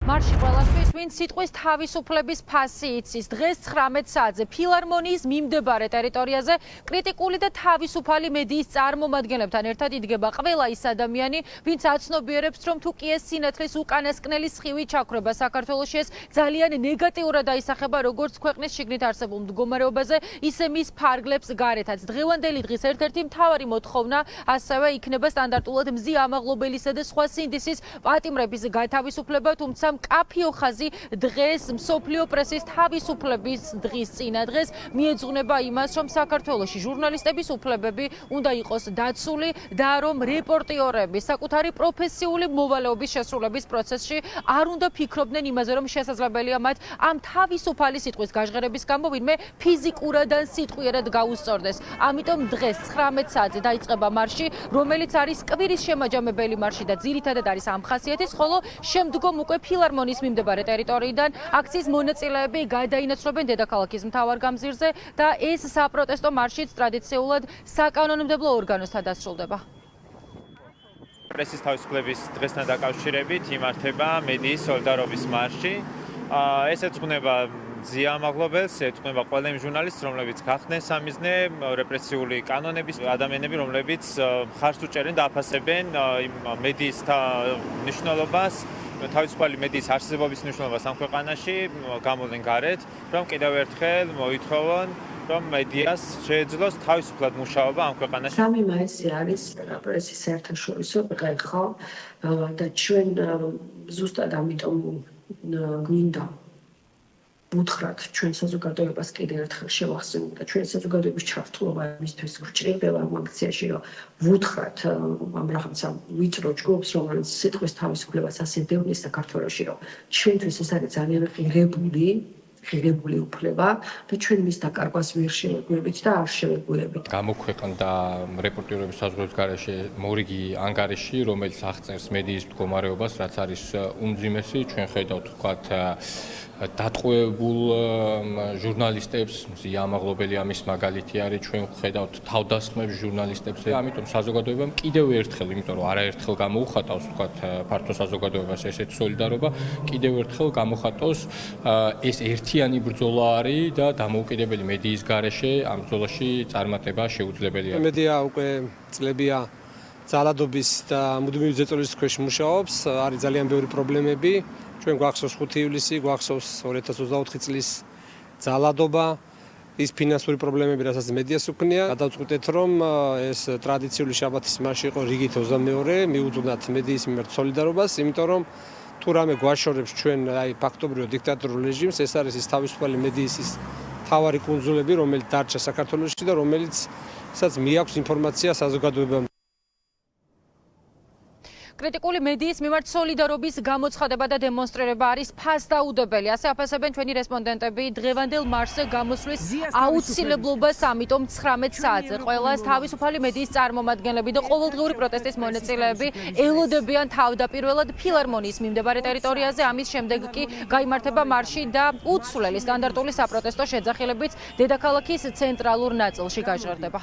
მარში ყველასთვის, ვინც სიტყვის თავისუფლების ფასი იცის. დღეს 19 საათზე ფილარმონიის მიმდებარე ტერიტორიაზე კრიტიკული და თავისუფალი მედიის წარმომადგენლებთან ერთად იდგება ყველა ის ადამიანი, ვინც აცნობიერებს, რომ თუ კი ეს სინათლის უკანასკნელი სხივი ჩაქრება საქართველოში, ეს ძალიან ნეგატიურად აისახება როგორც ქვეყნის შიგნით არსებულ მდგომარეობაზე, ისე მის ფარგლებს გარეთაც. დღევანდელი დღის ერთ-ერთი მთავარი მოთხოვნა ასევე იქნება სტანდარტულად მზი ამაღლობელისა და სხვა სინდისის პატიმრების გათავისუფლება, თუმცა მკაფიო ხაზი დღეს მსოფლიო პრესის თავისუფლების დღის წინადღეს მიეძღვნება იმას, რომ საქართველოში ჟურნალისტების უფლებები უნდა იყოს დაცული და რომ რეპორტიორები საკუთარი პროფესიული მოვალეობის შესრულების პროცესში არ უნდა ფიქრობდნენ იმაზე, რომ შესაძლებელია მათ ამ თავისუფალი სიტყვის გაჟღერების გამო ვინმე ფიზიკურად ან სიტყვიერად გაუსწორდეს. ამიტომ დღეს 19 საათზე დაიწყება მარში, რომელიც არის კვირის შემაჯამებელი მარში და ძირითადად არის ამ ხასიათის, ხოლო შემდგომ უკვე ფილარმონიის მიმდებარე ტერიტორიიდან აქციის მონაწილეები გადაინაცვლებენ დედაქალაქის მთავარ გამზირზე და ეს საპროტესტო მარშიც ტრადიციულად საკანონმდებლო ორგანოსთან დასრულდება. პრესის თავისუფლების დღესთან დაკავშირებით იმართება მედიის სოლიდარობის მარში. ეს ეძღვნება ზიამაღლობელს, ეძღვნება ყველა იმ ჟურნალისტს, რომლებიც გახდნენ სამიზნე რეპრესიული კანონების ადამიანები, რომლებიც მხარს უჭერენ და აფასებენ იმ მედიის მნიშვნელობას, თავისუფალი მედიის არსებობის მნიშვნელობას ამ ქვეყანაში, გამოვლენ გარეთ, რომ კიდევ ერთხელ მოითხოვონ, რომ მედიას შეეძლოს თავისუფლად მუშაობა ამ ქვეყანაში. სამი მაისი არის პრესის საერთაშორისო დღე და ჩვენ ზუსტად ამიტომ გვინდა უთხრათ ჩვენ საზოგადოებას კიდევ ერთხელ შევახსენოთ და ჩვენ საზოგადოების ჩართულობა იმისთვის გვჭირდება ამ აქციაში, რომ ვუთხრათ ამ რაღაცა ვიწრო ჯგუფს, რომელიც სიტყვის თავისუფლებას ასე დევნეს საქართველოში, რომ ჩვენთვის ეს არის ძალიან ღირებული უფლება და ჩვენ მის დაკარგვას ვერ შევეგუებით და არ შევეგუებით. გამოქვეყნდა რეპორტიორების საზღვრების გარეშე მორიგი ანგარიში, რომელიც აღწერს მედიის მდგომარეობას, რაც არის უმძიმესი. ჩვენ ხედავთ ვთქვათ დატყვევებულ ჟურნალისტებს, ამაღლობელი ამის მაგალითი არის, ჩვენ ხედავთ თავდასხმებს ჟურნალისტებს. ამიტომ საზოგადოებამ კიდევ ერთხელ, იმიტომ რომ არაერთხელ გამოუხატავს ვთქვათ ფართო საზოგადოებას ესეთი სოლიდარობა, კიდევ ერთხელ გამოხატოს ეს ერთიანი ბრძოლა არის და დამოუკიდებელი მედიის გარეშე ამ ბრძოლაში წარმატება შეუძლებელია. მედია უკვე წლებია ძალადობის და მუდმივი ზეწოლის ქვეშ მუშაობს, არის ძალიან ბევრი პრობლემები. ჩვენ გვახსოვს 5 ივლისი, გვახსოვს 2024 წლის ძალადობა, ის ფინანსური პრობლემები, რასაც მედიას უქმნია. გადავწყვიტეთ, რომ ეს ტრადიციული შაბათის მარში იყო რიგით 22, მიუძღვნათ მედიის მიმართ სოლიდარობას, იმიტომ რომ თუ რამე გვაშორებს ჩვენ ფაქტობრივად დიქტატორულ რეჟიმს, ეს არის ის თავისუფალი მედიის ის მთავარი კუნძულები, რომელიც დარჩა საქართველოში და რომელიცაც მიაქვს ინფორმაცია საზოგადოებამ. კრიტიკული მედიის მიმართ სოლიდარობის გამოცხადება და დემონსტრირება არის ფასდაუდებელი. ასე აფასებენ ჩვენი რესპონდენტები დღევანდელ მარშზე გამოსვლის აუცილებლობას, ამიტომ 19 საათზე ყველას თავისუფალი მედიის წარმომადგენლები და ყოველდღიური პროტესტის მონაწილეები ელოდებიან თავდაპირველად ფილარმონიის მიმდებარე ტერიტორიაზე, ამის შემდეგ კი გაიმართება მარში და უცვლელი სტანდარტული საპროტესტო შეძახილებიც დედაქალაქის ცენტრალურ ნაწილში გაჟღერდება.